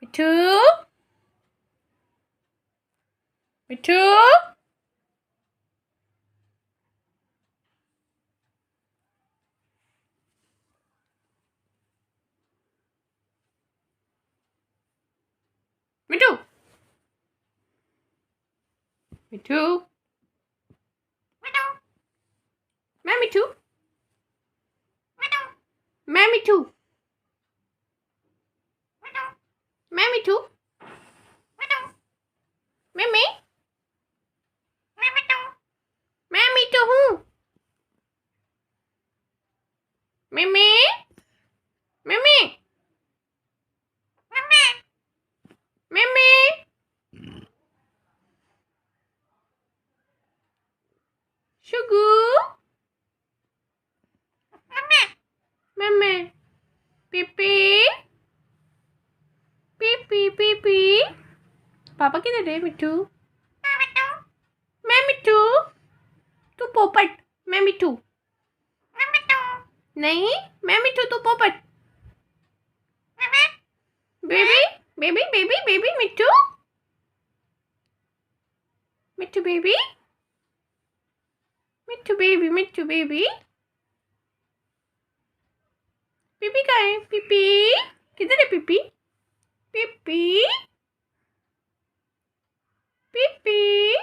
मिठू मिठू मिठू मिठू मैं मिठू मैं मिठू मैं मिठू मैं मैं मिठू हूँ मैं मैं मैं शुगू मैं पीपी पीपी पीपी पापा किधर है मिठू मैं मिठू तू पोपट मैं मिठू नहीं मैं मिठू तू पोपट बेबी बेबी बेबी बेबी मिठू मिठू बेबी मिठू बेबी मिठू बेबी पीपी कहाँ है पीपी किधर है पीपी पीपी पीपी